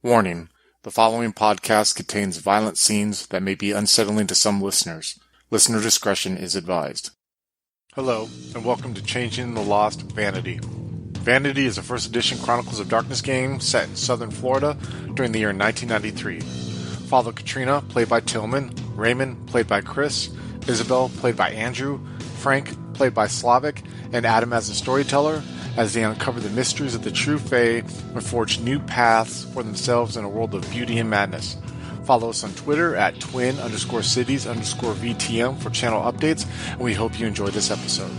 Warning: the following podcast contains violent scenes that may be unsettling to some listeners. Listener discretion is advised. Hello, and welcome to Changing the Lost Vanity. Vanity is a first edition Chronicles of Darkness game set in southern Florida during the year 1993. Follow Katrina, played by Tillman, Raymond, played by Chris, Isabel, played by Andrew, Frank, played by Slavic, and Adam as a storyteller, as they uncover the mysteries of the true fray and forge new paths for themselves in a world of beauty and madness. Follow us on Twitter at twin_cities_VTM for channel updates, and we hope you enjoy this episode.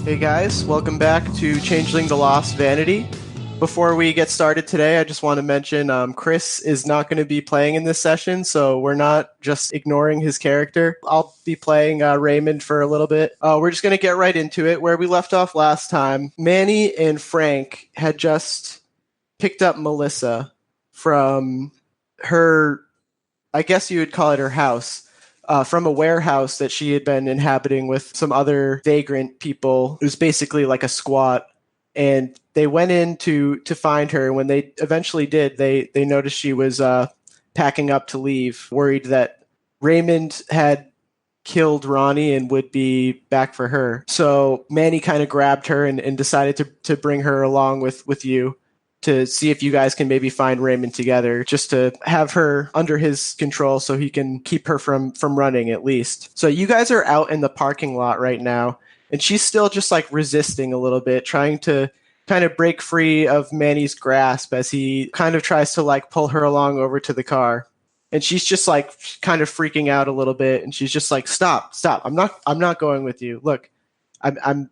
Hey guys, welcome back to Changeling the Lost Vanity. Before we get started today, I just want to mention Chris is not going to be playing in this session, so we're not just ignoring his character. I'll be playing Raymond for a little bit. We're just going to get right into it. Where we left off last time, Manny and Frank had just picked up Melissa from her, I guess you would call it her house, from a warehouse that she had been inhabiting with some other vagrant people. It was basically like a squat. And they went in to find her. When they eventually did, they noticed she was packing up to leave, worried that Raymond had killed Ronnie and would be back for her. So Manny kind of grabbed her and decided to bring her along with you to see if you guys can maybe find Raymond together, just to have her under his control so he can keep her from running at least. So you guys are out in the parking lot right now. And she's still just like resisting a little bit, trying to kind of break free of Manny's grasp as he kind of tries to like pull her along over to the car. And she's just like kind of freaking out a little bit. And she's just like, stop. I'm not going with you. Look, I'm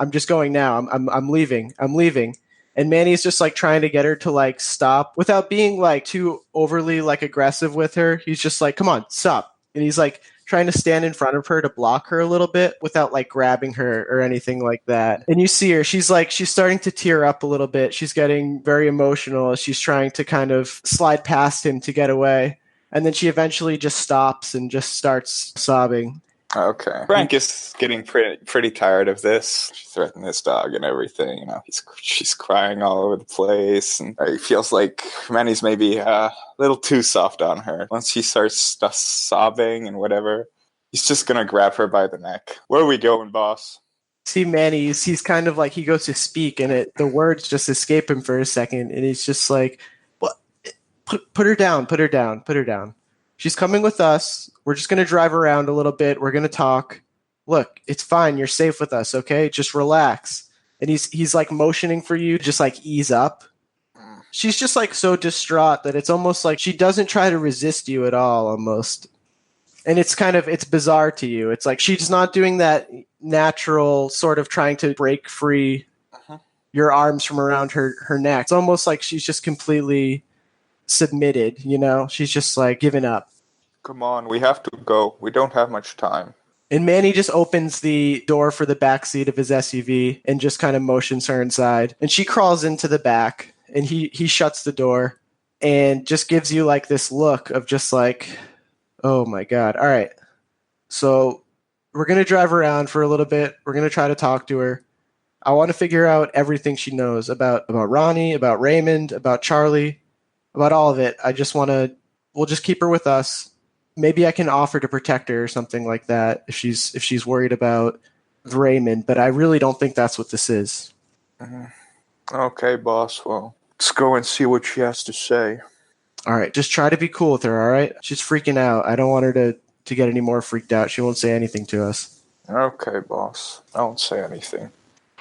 just going now. I'm leaving. And Manny's just like trying to get her to like stop without being like too overly like aggressive with her. He's just like, come on, stop. And he's like trying to stand in front of her to block her a little bit without like grabbing her or anything like that. And you see her, she's starting to tear up a little bit. She's getting very emotional as she's trying to kind of slide past him to get away. And then she eventually just stops and just starts sobbing. Okay. Frank is getting pretty tired of this. She threatened his dog and everything. You know, she's crying all over the place, and he feels like Manny's maybe a little too soft on her. Once she starts sobbing and whatever, he's just gonna grab her by the neck. Where are we going, boss? See Manny, he's kind of like, he goes to speak, and the words just escape him for a second, and he's just like, "What? Put her down. She's coming with us. We're just going to drive around a little bit. We're going to talk. Look, it's fine. You're safe with us, okay? Just relax." And he's like motioning for you to just like ease up. She's just like so distraught that it's almost like she doesn't try to resist you at all almost. And it's bizarre to you. It's like she's not doing that natural sort of trying to break free your arms from around her neck. It's almost like she's just completely submitted, you know? She's just like given up. Come on, we have to go. We don't have much time. And Manny just opens the door for the back seat of his SUV and just kind of motions her inside. And she crawls into the back, and he shuts the door and just gives you like this look of just like, oh my God. All right. So we're going to drive around for a little bit. We're going to try to talk to her. I want to figure out everything she knows about Ronnie, about Raymond, about Charlie, about all of it. We'll just keep her with us. Maybe I can offer to protect her or something like that if she's worried about Raymond, but I really don't think that's what this is. Okay, boss. Well, let's go and see what she has to say. All right, just try to be cool with her, all right? She's freaking out. I don't want her to get any more freaked out. She won't say anything to us. Okay, boss. I won't say anything.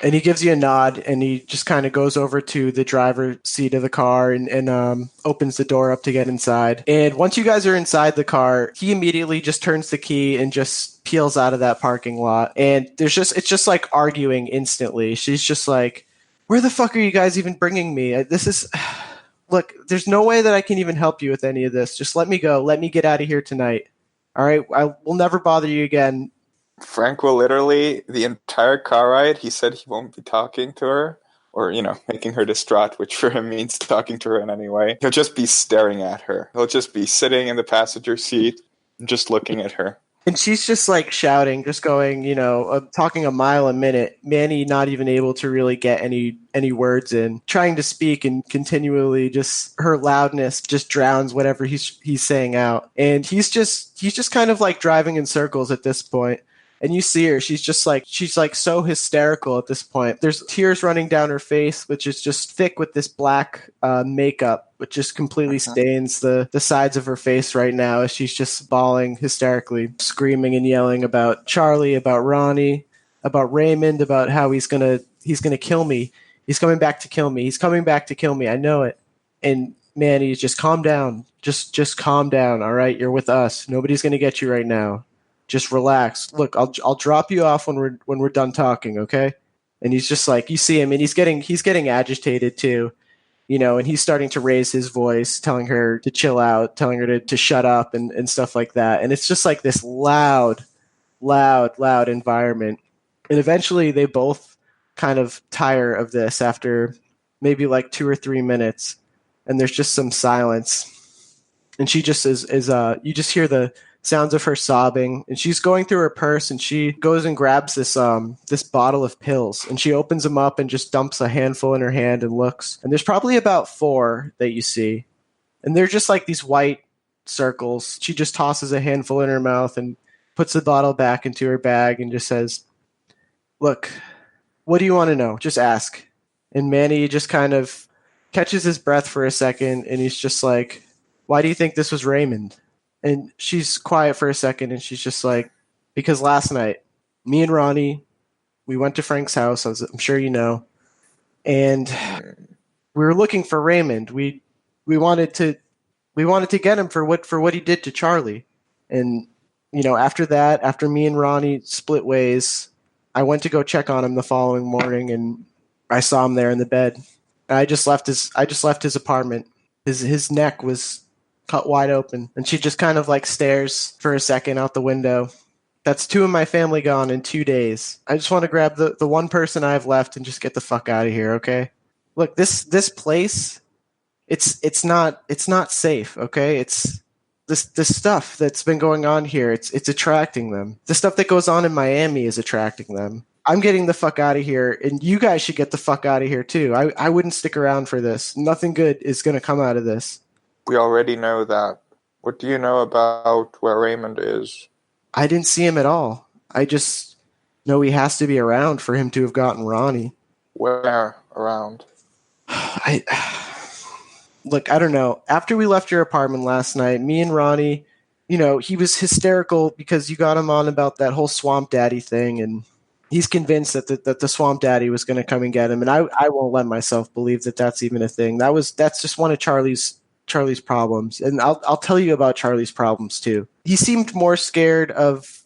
And he gives you a nod, and he just kind of goes over to the driver's seat of the car and opens the door up to get inside. And once you guys are inside the car, he immediately just turns the key and just peels out of that parking lot. And it's just like arguing instantly. She's just like, "Where the fuck are you guys even bringing me? Look, there's no way that I can even help you with any of this. Just let me go. Let me get out of here tonight. All right? I will never bother you again." Frank will literally, the entire car ride, he said he won't be talking to her, or, you know, making her distraught, which for him means talking to her in any way. He'll just be staring at her. He'll just be sitting in the passenger seat and just looking at her. And she's just like shouting, just going, talking a mile a minute. Manny not even able to really get any words in, trying to speak, and continually just her loudness just drowns whatever he's saying out. And he's just kind of like driving in circles at this point. And you see her, she's like so hysterical at this point. There's tears running down her face, which is just thick with this black makeup, which just completely stains the sides of her face right now as she's just bawling hysterically, screaming and yelling about Charlie, about Ronnie, about Raymond, about how he's gonna kill me. He's coming back to kill me. He's coming back to kill me. I know it. And Manny, just calm down. Just calm down. All right, you're with us. Nobody's gonna get you right now. Just relax. Look, I'll drop you off when we're done talking, okay? And he's just like, you see him, and he's getting agitated too, and he's starting to raise his voice, telling her to chill out, telling her to shut up and stuff like that. And it's just like this loud, loud, loud environment. And eventually they both kind of tire of this after maybe like 2 or 3 minutes, and there's just some silence. And she just is you just hear the sounds of her sobbing, and she's going through her purse, and she goes and grabs this bottle of pills, and she opens them up and just dumps a handful in her hand and looks. And there's probably about 4 that you see, and they're just like these white circles. She just tosses a handful in her mouth and puts the bottle back into her bag and just says, "Look, what do you want to know? Just ask." And Manny just kind of catches his breath for a second, and he's just like, "Why do you think this was Raymond?" And she's quiet for a second, and she's just like, "Because last night, me and Ronnie, we went to Frank's house, I'm sure you know, and we were looking for Raymond. We wanted to get him for what he did to Charlie. And after that, after me and Ronnie split ways, I went to go check on him the following morning, and I saw him there in the bed. And I just left his apartment. His neck was cut wide open." And she just kind of like stares for a second out the window. "That's 2 of my family gone in 2 days. I just want to grab the one person I have left and just get the fuck out of here, okay? Look, this place, it's not safe, okay? It's this stuff that's been going on here. It's attracting them. The stuff that goes on in Miami is attracting them. I'm getting the fuck out of here, and you guys should get the fuck out of here too. I wouldn't stick around for this. Nothing good is going to come out of this." We already know that. What do you know about where Raymond is? "I didn't see him at all. I just know he has to be around for him to have gotten Ronnie." Where around? Look, I don't know. After we left your apartment last night, me and Ronnie, he was hysterical because you got him on about that whole Swamp Daddy thing, and he's convinced that the Swamp Daddy was going to come and get him, and I won't let myself believe that that's even a thing. That's just one of Charlie's problems, and I'll tell you about Charlie's problems too. He seemed more scared of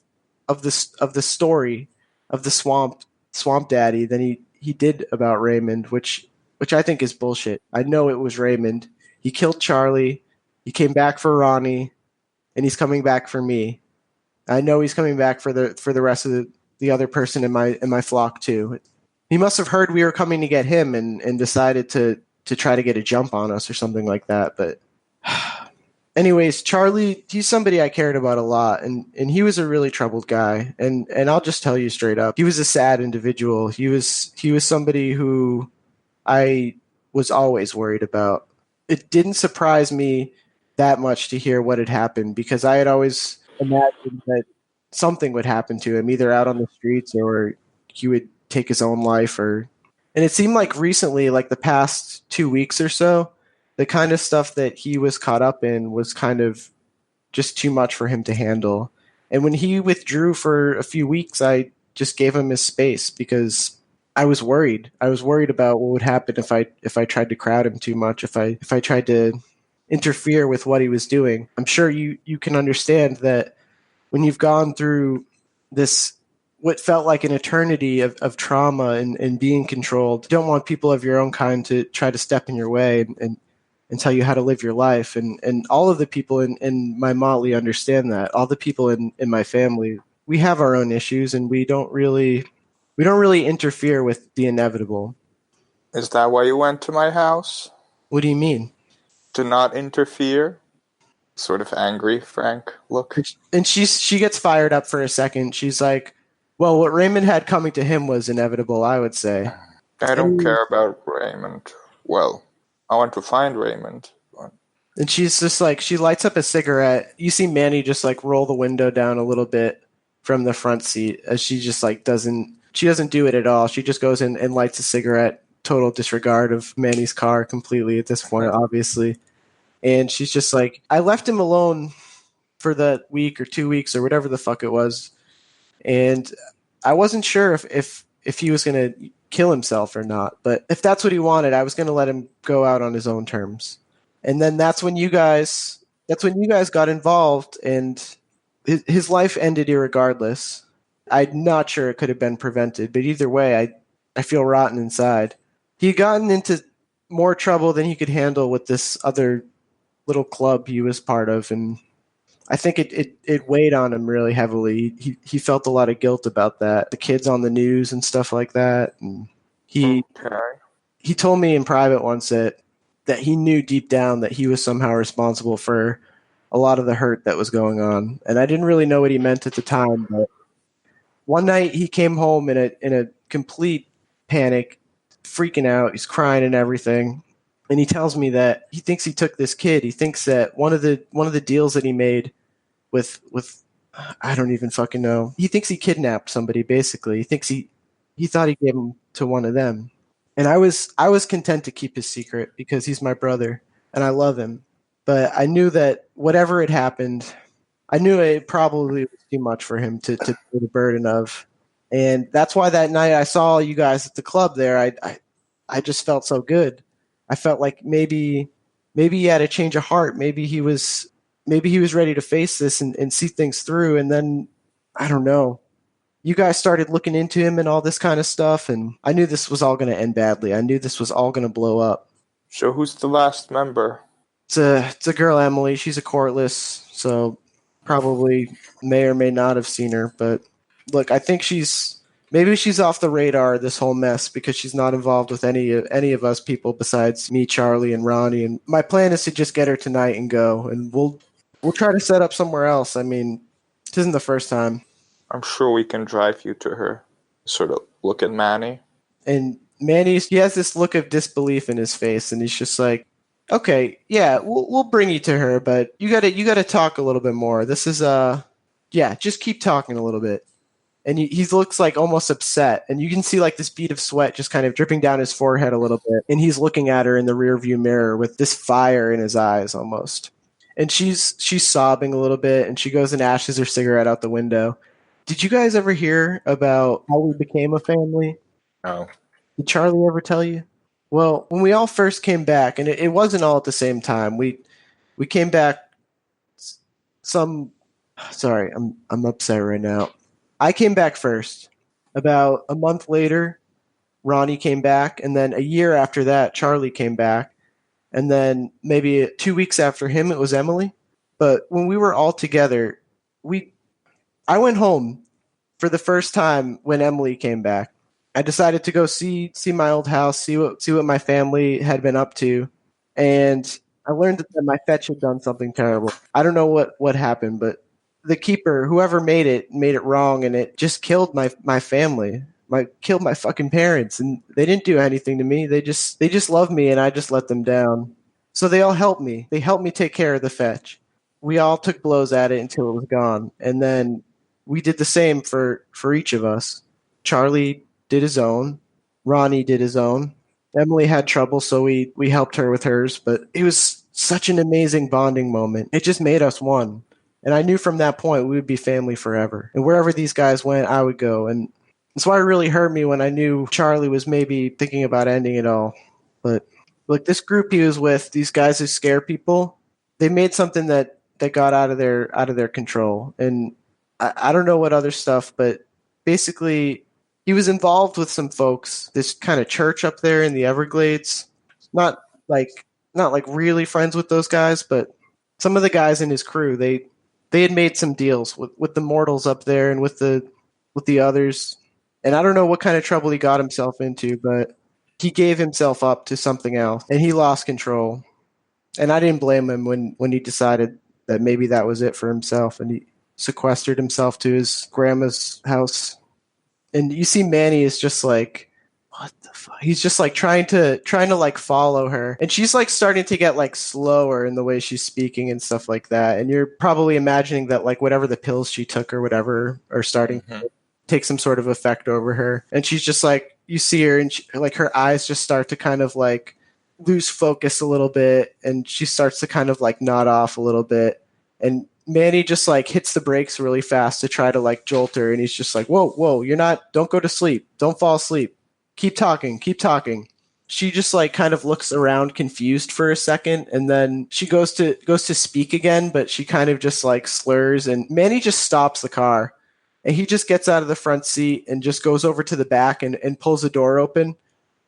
the story of the Swamp Daddy than he did about Raymond, which I think is bullshit. I know it was Raymond. He killed Charlie. He came back for Ronnie, and he's coming back for me. I know he's coming back for the rest of the other person in my flock too. He must have heard we were coming to get him and decided to try to get a jump on us or something like that. But anyways, Charlie, he's somebody I cared about a lot, and he was a really troubled guy. And I'll just tell you straight up, he was a sad individual. He was somebody who I was always worried about. It didn't surprise me that much to hear what had happened, because I had always imagined that something would happen to him, either out on the streets or he would take his own life. And it seemed like recently, like the past 2 weeks or so, the kind of stuff that he was caught up in was kind of just too much for him to handle. And when he withdrew for a few weeks, I just gave him his space because I was worried. I was worried about what would happen if I tried to crowd him too much, if I tried to interfere with what he was doing. I'm sure you can understand that when you've gone through this, what felt like an eternity of trauma and being controlled, you don't want people of your own kind to try to step in your way and tell you how to live your life. And all of the people in my motley understand that. All the people in my family, we have our own issues, and we don't really interfere with the inevitable. Is that why you went to my house? What do you mean? To not interfere? sort of angry, frank look. And she gets fired up for a second. She's like, well, what Raymond had coming to him was inevitable, I would say. I don't care about Raymond. Well, I want to find Raymond. And she's just like, she lights up a cigarette. You see Manny just like roll the window down a little bit from the front seat as she just like doesn't do it at all. She just goes in and lights a cigarette, total disregard of Manny's car completely at this point, obviously. And she's just like, I left him alone for that week or 2 weeks or whatever the fuck it was. And I wasn't sure if he was going to kill himself or not. But if that's what he wanted, I was going to let him go out on his own terms. And then that's when you guys got involved, and his life ended irregardless. I'm not sure it could have been prevented, but either way, I feel rotten inside. He had gotten into more trouble than he could handle with this other little club he was part of, and I think it weighed on him really heavily. He felt a lot of guilt about that. The kids on the news and stuff like that. And he told me in private once that he knew deep down that he was somehow responsible for a lot of the hurt that was going on. And I didn't really know what he meant at the time, but one night he came home in a complete panic, freaking out. He's crying and everything. And he tells me that he thinks he took this kid. He thinks that one of the deals that he made with I don't even fucking know. He thinks he kidnapped somebody, basically. He thinks he thought he gave him to one of them. And I was content to keep his secret because he's my brother and I love him. But I knew that whatever had happened, I knew it probably was too much for him to bear the burden of. And that's why that night I saw you guys at the club there, I just felt so good. I felt like maybe he had a change of heart. Maybe he was ready to face this and see things through. And then, I don't know, you guys started looking into him and all this kind of stuff. And I knew this was all going to end badly. I knew this was all going to blow up. So who's the last member? It's a girl, Emily. She's a courtless, so probably may or may not have seen her. But look, I think maybe she's off the radar, this whole mess, because she's not involved with any of us people besides me, Charlie, and Ronnie. And my plan is to just get her tonight and go. And we'll try to set up somewhere else. I mean, it isn't the first time. I'm sure we can drive you to her. Sort of look at Manny. And Manny, he has this look of disbelief in his face, and he's just like, okay, yeah, we'll bring you to her, but you gotta talk a little bit more. This is just keep talking a little bit. And he looks like almost upset, and you can see like this bead of sweat just kind of dripping down his forehead a little bit. And he's looking at her in the rearview mirror with this fire in his eyes almost. And she's sobbing a little bit, and she goes and ashes her cigarette out the window. Did you guys ever hear about how we became a family? No. Did Charlie ever tell you? Well, when we all first came back, and it wasn't all at the same time. We came back. Sorry, I'm upset right now. I came back first. About a month later, Ronnie came back, and then a year after that, Charlie came back, and then maybe 2 weeks after him, it was Emily. But when we were all together, I went home for the first time when Emily came back. I decided to go see my old house, see what my family had been up to, and I learned that my fetch had done something terrible. I don't know what happened, but the keeper, whoever made it wrong, and it just killed my family. Killed my fucking parents, and they didn't do anything to me. They just loved me, and I just let them down. So they all helped me. They helped me take care of the fetch. We all took blows at it until it was gone, and then we did the same for each of us. Charlie did his own. Ronnie did his own. Emily had trouble, so we helped her with hers, but it was such an amazing bonding moment. It just made us one. And I knew from that point we would be family forever. And wherever these guys went, I would go. And that's why it really hurt me when I knew Charlie was maybe thinking about ending it all. But look, this group he was with, these guys who scare people, they made something that got out of their control. And I don't know what other stuff, but basically he was involved with some folks, this kind of church up there in the Everglades. Not like really friends with those guys, but some of the guys in his crew, they had made some deals with the mortals up there and with the others. And I don't know what kind of trouble he got himself into, but he gave himself up to something else and he lost control. And I didn't blame him when he decided that maybe that was it for himself, and he sequestered himself to his grandma's house. And you see Manny is just like, what the fuck? He's just like trying to like follow her, and she's like starting to get like slower in the way she's speaking and stuff like that. And you're probably imagining that like whatever the pills she took or whatever are starting to take some sort of effect over her. And she's just like, you see her, and like her eyes just start to kind of like lose focus a little bit, and she starts to kind of like nod off a little bit. And Manny just like hits the brakes really fast to try to like jolt her, and he's just like, whoa, don't go to sleep. Don't fall asleep. Keep talking. She just like kind of looks around confused for a second, and then she goes to speak again, but she kind of just like slurs, and Manny just stops the car, and he just gets out of the front seat and just goes over to the back and pulls the door open,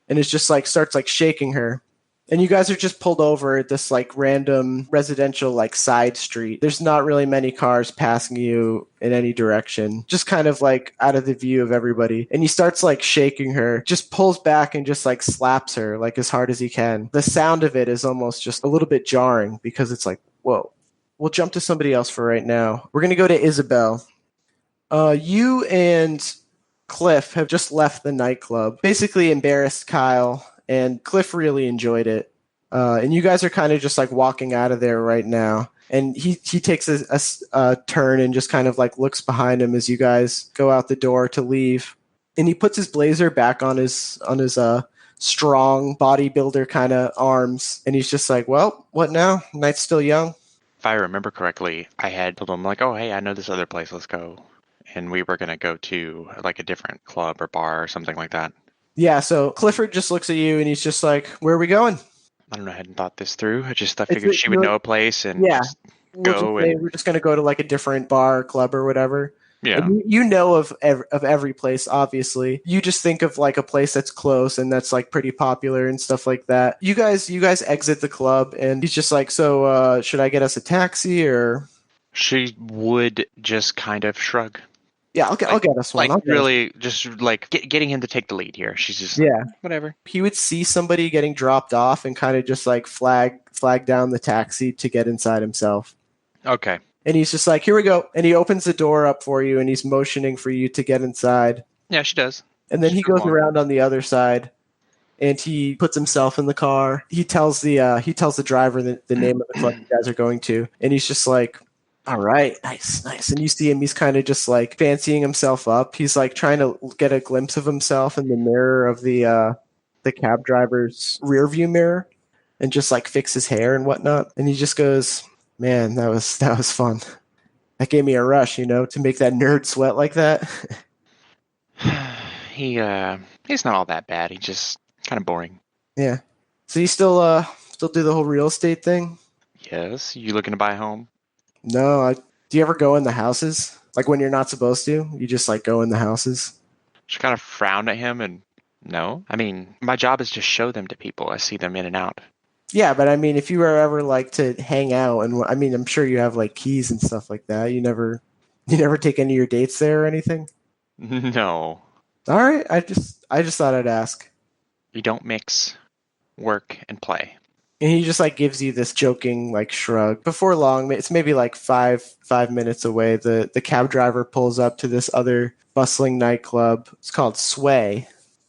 and is just like starts like shaking her. And you guys are just pulled over at this like random residential like side street. There's not really many cars passing you in any direction, just kind of like out of the view of everybody. And he starts like shaking her, just pulls back and just like slaps her like as hard as he can. The sound of it is almost just a little bit jarring because it's like, whoa. We'll jump to somebody else for right now. We're going to go to Isabel. You and Cliff have just left the nightclub. Basically embarrassed Kyle, and Cliff really enjoyed it. And you guys are kind of just like walking out of there right now. And he takes a turn and just kind of like looks behind him as you guys go out the door to leave. And he puts his blazer back on his strong bodybuilder kind of arms. And he's just like, well, what now? Night's still young. If I remember correctly, I had told him like, oh, hey, I know this other place. Let's go. And we were going to go to like a different club or bar or something like that. Yeah, so Clifford just looks at you and he's just like, where are we going? I don't know. I hadn't thought this through. I figured she would know a place and just go. We're just going to go to like a different bar, club, or whatever. Yeah. And you know of every place, obviously. You just think of like a place that's close and that's like pretty popular and stuff like that. You guys exit the club, and he's just like, so should I get us a taxi or? She would just kind of shrug. Yeah, I'll get us one. Like really, just like getting him to take the lead here. She's just whatever. He would see somebody getting dropped off and kind of just like flag down the taxi to get inside himself. Okay. And he's just like, here we go. And he opens the door up for you, and he's motioning for you to get inside. Yeah, she does. And then he goes around on the other side, and he puts himself in the car. He tells the driver the name of the club you guys are going to, and he's just like, all right, nice. And you see him, he's kind of just like fancying himself up. He's like trying to get a glimpse of himself in the mirror of the cab driver's rear view mirror, and just like fix his hair and whatnot. And he just goes, man, that was fun. That gave me a rush, to make that nerd sweat like that. He's not all that bad. He's just kind of boring. Yeah. So you still do the whole real estate thing? Yes. You looking to buy a home? No. Do you ever go in the houses? Like when you're not supposed to? You just like go in the houses? She kind of frowned at him and no. I mean, my job is to show them to people. I see them in and out. Yeah, but I mean, if you were ever like to hang out, and I mean, I'm sure you have like keys and stuff like that. You never take any of your dates there or anything? No. All right. I just thought I'd ask. You don't mix work and play. And he just like gives you this joking like shrug. Before long, it's maybe like five minutes away. The cab driver pulls up to this other bustling nightclub. It's called Sway,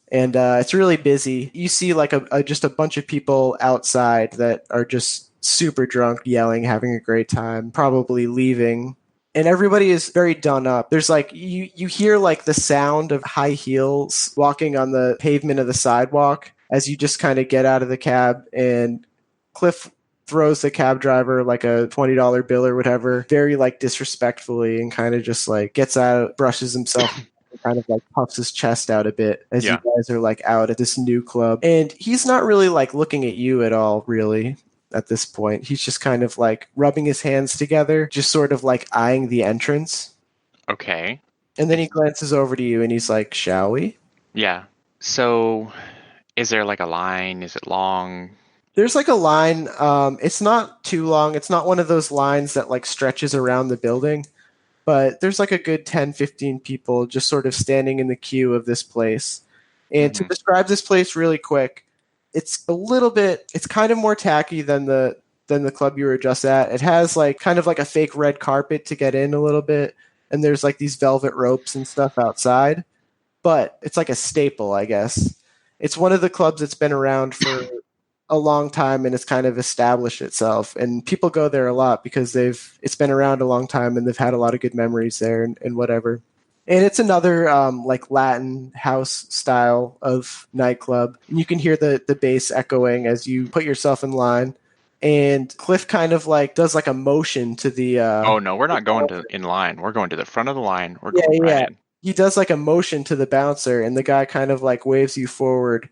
and it's really busy. You see like just a bunch of people outside that are just super drunk, yelling, having a great time, probably leaving. And everybody is very done up. There's like you hear like the sound of high heels walking on the pavement of the sidewalk as you just kind of get out of the cab, and Cliff throws the cab driver like a $20 bill or whatever, very like disrespectfully, and kind of just like gets out, brushes himself, and kind of like puffs his chest out a bit as you guys are like out at this new club. And he's not really like looking at you at all, really, at this point. He's just kind of like rubbing his hands together, just sort of like eyeing the entrance. Okay. And then he glances over to you and he's like, shall we? Yeah. So is there like a line? Is it long? There's like a line. It's not too long. It's not one of those lines that like stretches around the building, but there's like a good 10, 15 people just sort of standing in the queue of this place. And to describe this place really quick, it's kind of more tacky than the than the club you were just at. It has like kind of like a fake red carpet to get in a little bit, and there's like these velvet ropes and stuff outside. But it's like a staple, I guess. It's one of the clubs that's been around for a long time and it's kind of established itself. And people go there a lot because it's been around a long time and they've had a lot of good memories there and whatever. And it's another like Latin house style of nightclub. And you can hear the bass echoing as you put yourself in line. And Cliff kind of like does like a motion to the. Oh no, we're not going to in line. We're going to the front of the line. We're Yeah, going right yeah. in. He does like a motion to the bouncer, and the guy kind of like waves you forward.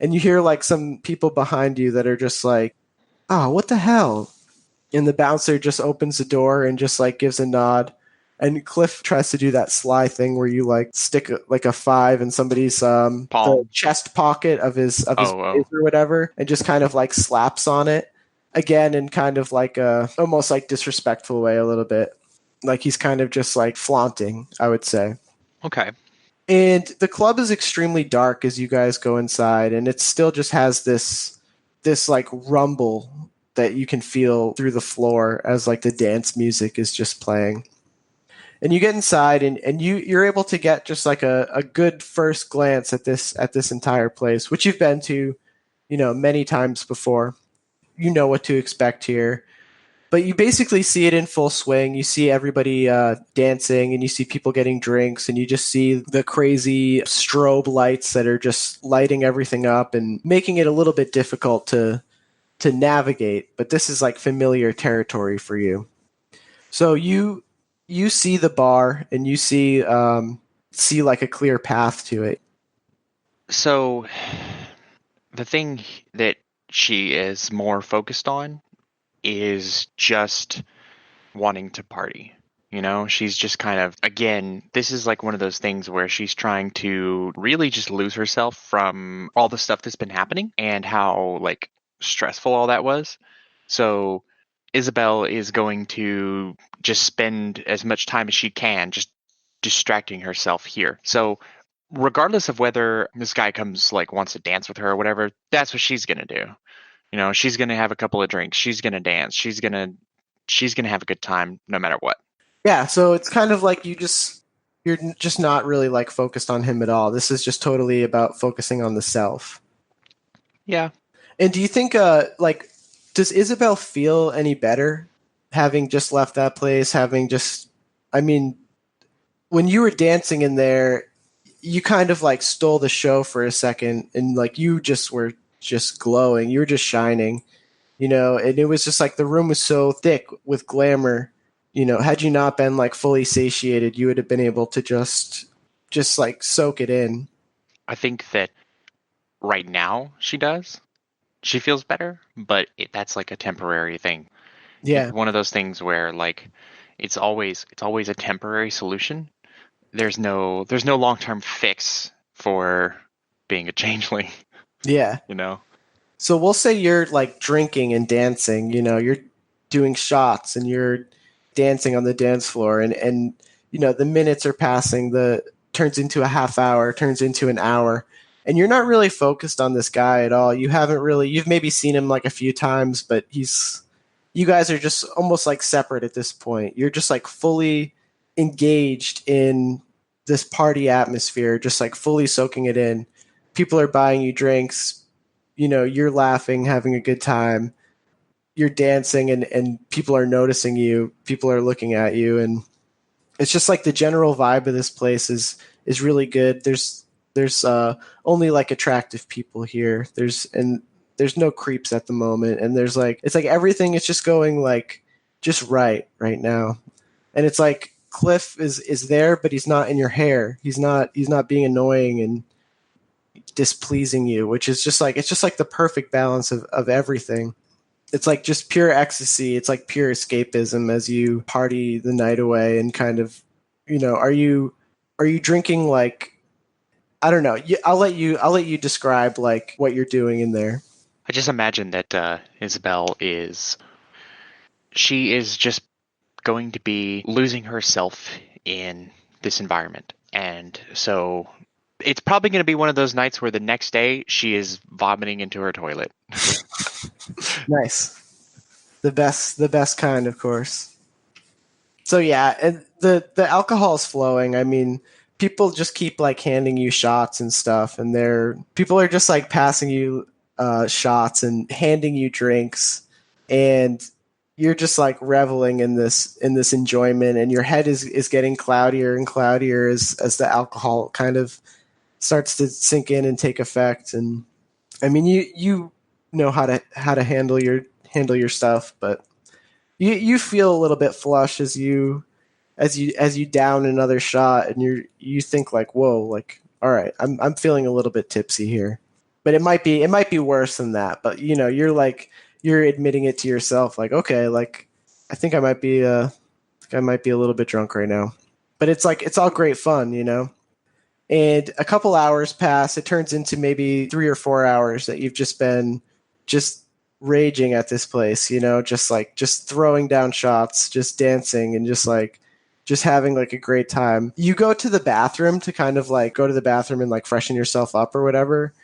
And you hear like some people behind you that are just like, "Oh, what the hell?" And the bouncer just opens the door and just like gives a nod. And Cliff tries to do that sly thing where you like stick like a 5 in somebody's the chest pocket of his blazer or whatever, and just kind of like slaps on it again in kind of like a almost like disrespectful way a little bit. Like he's kind of just like flaunting, I would say. Okay. And the club is extremely dark as you guys go inside, and it still just has this like rumble that you can feel through the floor as like the dance music is just playing. And you get inside and you're able to get just like a good first glance at this entire place, which you've been to, many times before. You know what to expect here. But you basically see it in full swing. You see everybody dancing, and you see people getting drinks, and you just see the crazy strobe lights that are just lighting everything up and making it a little bit difficult to navigate. But this is like familiar territory for you. So you see the bar, and you see like a clear path to it. So the thing that she is more focused on is just wanting to party. She's just kind of, again, this is like one of those things where she's trying to really just lose herself from all the stuff that's been happening and how like stressful all that was. So Isabel is going to just spend as much time as she can just distracting herself here. So regardless of whether this guy wants to dance with her or whatever, that's what she's going to do. She's going to have a couple of drinks. She's going to dance. She's going to have a good time no matter what. Yeah, so it's kind of like you're just not really like focused on him at all. This is just totally about focusing on the self. Yeah. And do you think does Isabel feel any better having just left that place, when you were dancing in there, you kind of like stole the show for a second and like you just were just glowing. You were just shining, and it was just like the room was so thick with glamour. Had you not been like fully satiated, you would have been able to just like soak it in. I think that right now she does. She feels better, but that's like a temporary thing. Yeah. It's one of those things where like it's always a temporary solution. There's no long-term fix for being a changeling. Yeah. So we'll say you're like drinking and dancing, you're doing shots and you're dancing on the dance floor and the minutes are passing, turns into a half hour, turns into an hour, and you're not really focused on this guy at all. You've maybe seen him like a few times, but you guys are just almost like separate at this point. You're just like fully engaged in this party atmosphere, just like fully soaking it in. People are buying you drinks, you're laughing, having a good time. You're dancing and people are noticing you, people are looking at you, and it's just like the general vibe of this place is really good. There's only like attractive people here. There's no creeps at the moment, and it's like everything is just going like just right now. And it's like Cliff is there, but he's not in your hair. He's not being annoying and displeasing you, which is just like, it's just like the perfect balance of everything. It's like just pure ecstasy. It's like pure escapism as you party the night away and kind of, are you drinking like, I don't know. I'll let you describe like what you're doing in there. I just imagine that Isabel is just going to be losing herself in this environment. And so it's probably going to be one of those nights where the next day she is vomiting into her toilet. Nice. The best kind, of course. So yeah, and the alcohol's flowing. I mean, people just keep like handing you shots and stuff, and people are just like passing you shots and handing you drinks, and you're just like reveling in this enjoyment, and your head is getting cloudier and cloudier as the alcohol kind of starts to sink in and take effect. And I mean, you know how to handle your stuff, but you feel a little bit flush as you down another shot, and you think like, whoa, like, all right, I'm feeling a little bit tipsy here, but it might be worse than that. But you're admitting it to yourself, like, okay, like I think I might be a little bit drunk right now, but it's all great fun. And a couple hours pass. It turns into maybe 3 or 4 hours that you've just been just raging at this place, just throwing down shots, just dancing, and just having like a great time. You go to the bathroom to kind of like go to the bathroom and like freshen yourself up or whatever.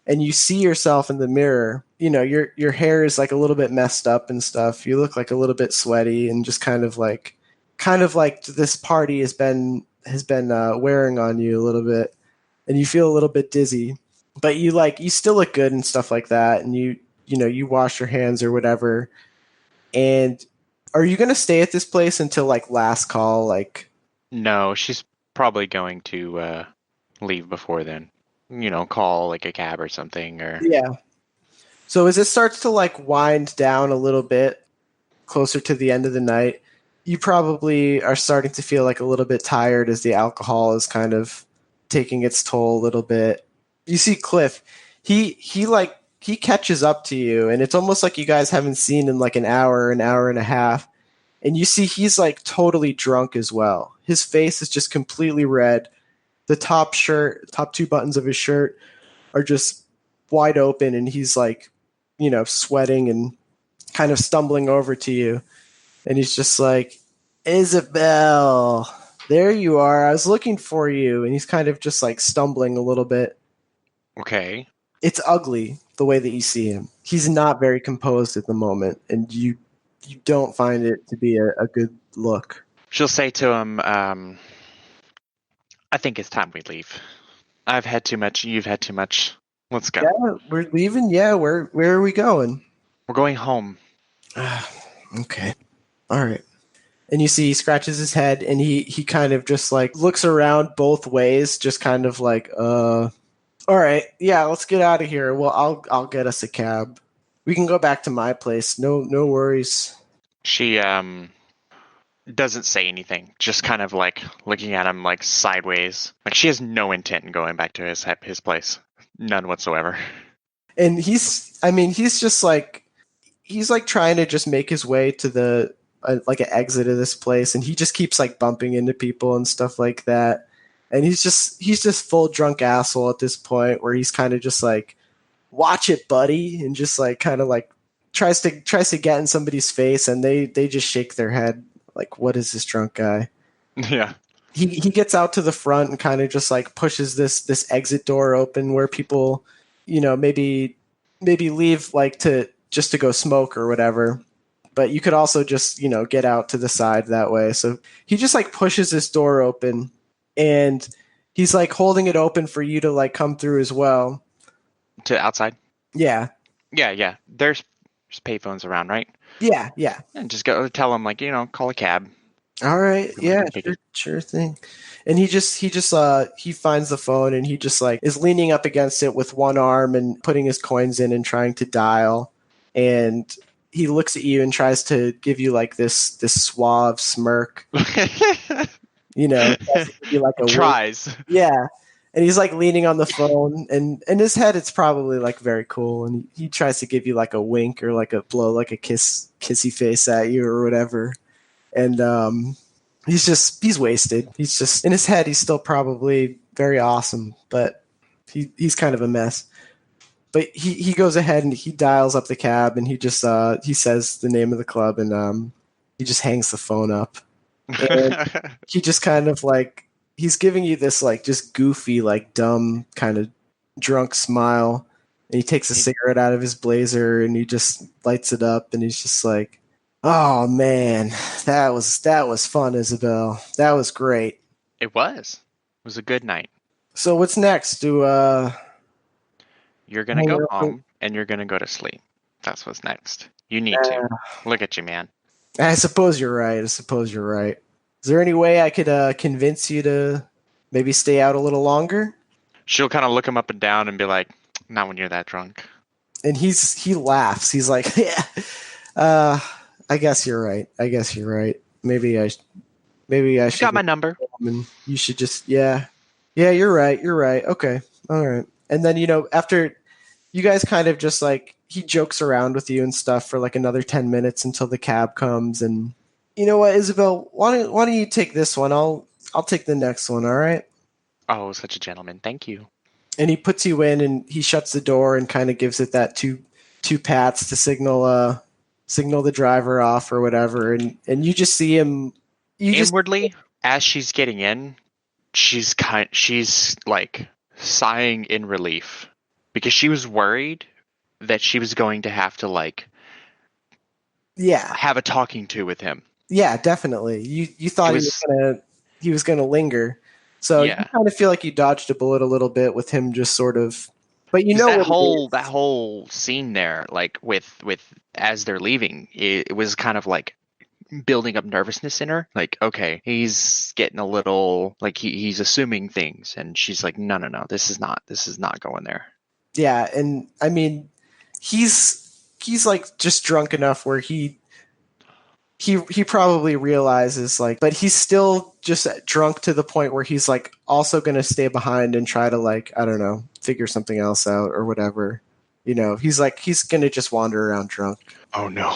And you see yourself in the mirror. Your hair is like a little bit messed up and stuff. You look like a little bit sweaty, and just kind of like this party has been wearing on you a little bit, and you feel a little bit dizzy, but you still look good and stuff like that. And you wash your hands or whatever. And are you going to stay at this place until like last call? Like, No, she's probably going to leave before then. Call like a cab or something, or yeah. So as it starts to like wind down a little bit closer to the end of the night, you probably are starting to feel like a little bit tired as the alcohol is kind of taking its toll a little bit. You see Cliff, he catches up to you, and it's almost like you guys haven't seen in like an hour and a half. And you see he's like totally drunk as well. His face is just completely red. The top two buttons of his shirt are just wide open, and he's like, sweating and kind of stumbling over to you. And he's just like, Isabel, there you are. I was looking for you. And he's kind of just like stumbling a little bit. okay. It's ugly the way that you see him. He's not very composed at the moment, and you don't find it to be a good look. She'll say to him, I think it's time we leave. I've had too much. You've had too much. Let's go. Yeah, we're leaving. Yeah, where are we going? We're going home. Okay. All right. And you see he scratches his head, and he kind of just like looks around both ways, just kind of like, all right, yeah, let's get out of here. Well, I'll get us a cab. We can go back to my place. No worries. She doesn't say anything, just kind of like looking at him like sideways. Like she has no intent in going back to his place. None whatsoever. And he's just like, he's like trying to just make his way to the like an exit of this place, and he just keeps like bumping into people and stuff like that. And he's just full drunk asshole at this point, where he's kind of just like, watch it, buddy, and just like kind of like tries to get in somebody's face, and they just shake their head like, what is this drunk guy? Yeah. He gets out to the front and kind of just like pushes this exit door open where people, maybe leave like to go smoke or whatever. But you could also just, get out to the side that way. So he just like pushes this door open, and he's like holding it open for you to like come through as well. To outside? Yeah. Yeah. There's payphones around, right? Yeah. And just go tell him like, call a cab. All right. Yeah, sure thing. And he finds the phone, and he just like is leaning up against it with one arm and putting his coins in and trying to dial. And he looks at you and tries to give you like this suave smirk. Tries. Wink. Yeah. And he's like leaning on the phone, and in his head it's probably like very cool. And he tries to give you like a wink or like a blow, like a kissy face at you or whatever. And he's wasted. He's just in his head. He's still probably very awesome, but he's kind of a mess. But he goes ahead and he dials up the cab, and he just he says the name of the club, and he just hangs the phone up. And he just kind of like, he's giving you this like just goofy, like dumb kind of drunk smile. And he takes a cigarette out of his blazer, and he just lights it up, and he's just like, Oh man, that was fun, Isabel. That was great. It was. It was a good night. So what's next? You're gonna hang go out for- home and you're gonna go to sleep. That's what's next. You need to. Look at you, man. I suppose you're right. Is there any way I could convince you to maybe stay out a little longer? She'll kind of look him up and down and be like, "Not when you're that drunk." And he laughs. He's like, yeah. I guess you're right. Maybe I You should. got my number. And you should just yeah. You're right. Okay, all right. And then after you guys kind of just like he jokes around with you and stuff for like another 10 minutes until the cab comes. And you know what, Isabel? Why don't you take this one? I'll take the next one. All right. Oh, such a gentleman. Thank you. And he puts you in, and he shuts the door and kind of gives it that two pats to signal the driver off or whatever. And you just see him. Inwardly, as she's getting in, she's like sighing in relief because she was worried that she was going to have to like have a talking to with him. Yeah, definitely. You thought he was gonna linger. So you kind of feel like you dodged a bullet a little bit with him just sort of, but that whole scene there, like with as they're leaving, it was kind of like building up nervousness in her. Like, okay, he's getting a little like he's assuming things, and she's like, no, this is not going there. Yeah, and I mean, he's like just drunk enough where he probably realizes like, but he's still just drunk to the point where he's like also going to stay behind and try to like, I don't know, figure something else out or whatever. He's going to just wander around drunk. Oh no.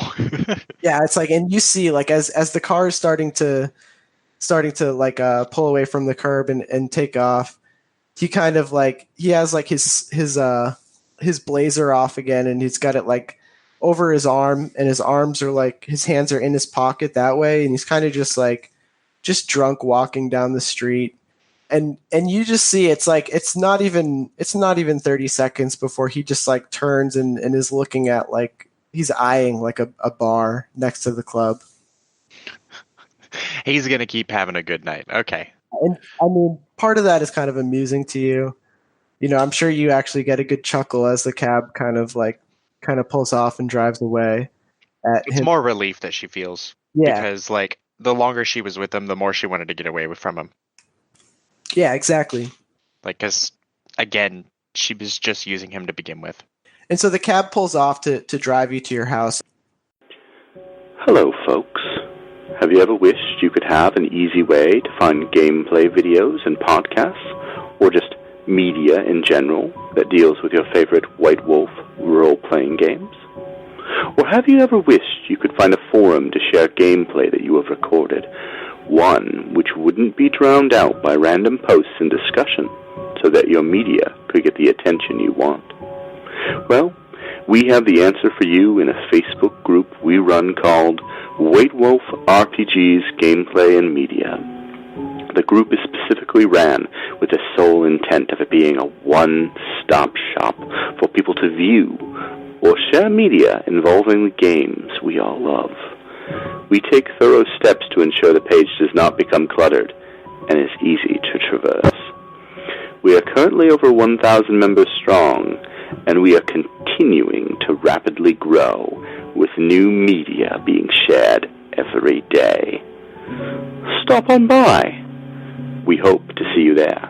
Yeah. It's like, and you see like, as the car is starting to like, pull away from the curb and take off, he kind of like, he has like his blazer off again, and he's got it like over his arm, and his arms are like, his hands are in his pocket that way, and he's kind of just drunk walking down the street, and you just see it's like it's not even 30 seconds before he just like turns and is looking at like he's eyeing like a bar next to the club. He's gonna keep having a good night. Okay. And I mean, part of that is kind of amusing to you. I'm sure you actually get a good chuckle as the cab kind of pulls off and drives away. It's more relief that she feels. Yeah. Because like the longer she was with him, the more she wanted to get away from him. Yeah, exactly. Like, because again, she was just using him to begin with. And so the cab pulls off to drive you to your house. Hello, folks. Have you ever wished you could have an easy way to find gameplay videos and podcasts, or just media in general that deals with your favorite White Wolf role-playing games? Or have you ever wished you could find a forum to share gameplay that you have recorded, one which wouldn't be drowned out by random posts and discussion, so that your media could get the attention you want? Well, we have the answer for you in a Facebook group we run called White Wolf RPGs Gameplay and Media. The group is specifically ran with the sole intent of it being a one-stop shop for people to view or share media involving the games we all love. We take thorough steps to ensure the page does not become cluttered and is easy to traverse. We are currently over 1,000 members strong, and we are continuing to rapidly grow, with new media being shared every day. Stop on by. We hope to see you there.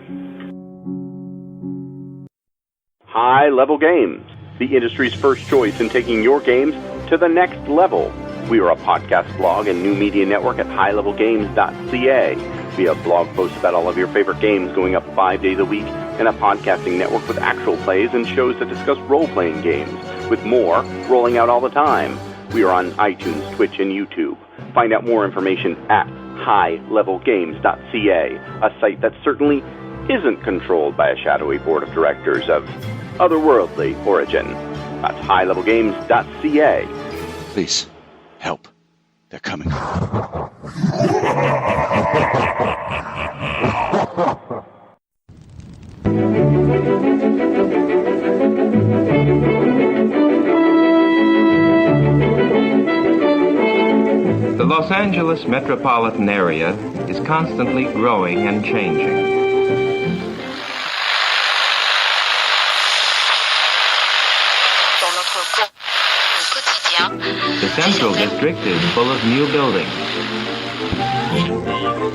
High Level Games, the industry's first choice in taking your games to the next level. We are a podcast blog and new media network at highlevelgames.ca. We have blog posts about all of your favorite games going up 5 days a week, and a podcasting network with actual plays and shows that discuss role-playing games, with more rolling out all the time. We are on iTunes, Twitch, and YouTube. Find out more information at highlevelgames.ca, a site that certainly isn't controlled by a shadowy board of directors of otherworldly origin. That's highlevelgames.ca. Please, help. They're coming. Los Angeles metropolitan area is constantly growing and changing. The Central District is full of new buildings.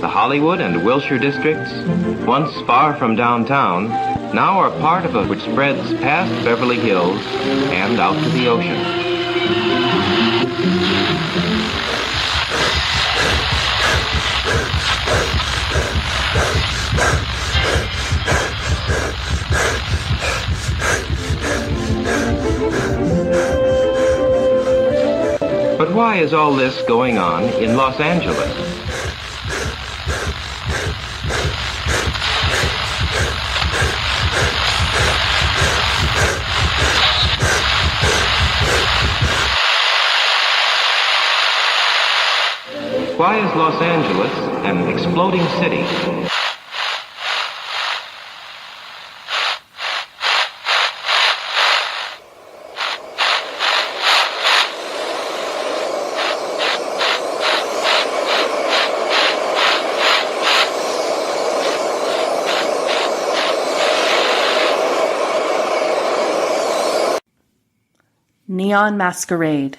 The Hollywood and Wilshire districts, once far from downtown, now are part of a which spreads past Beverly Hills and out to the ocean. But why is all this going on in Los Angeles? Why is Los Angeles an exploding city? Neon Masquerade.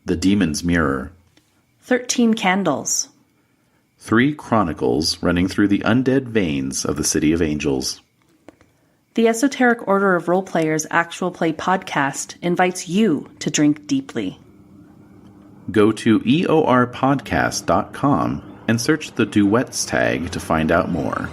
The Demon's Mirror. 13 Candles. 3 Chronicles running through the undead veins of the City of Angels. The Esoteric Order of Roleplayers Actual Play podcast invites you to drink deeply. Go to eorpodcast.com and search the duets tag to find out more.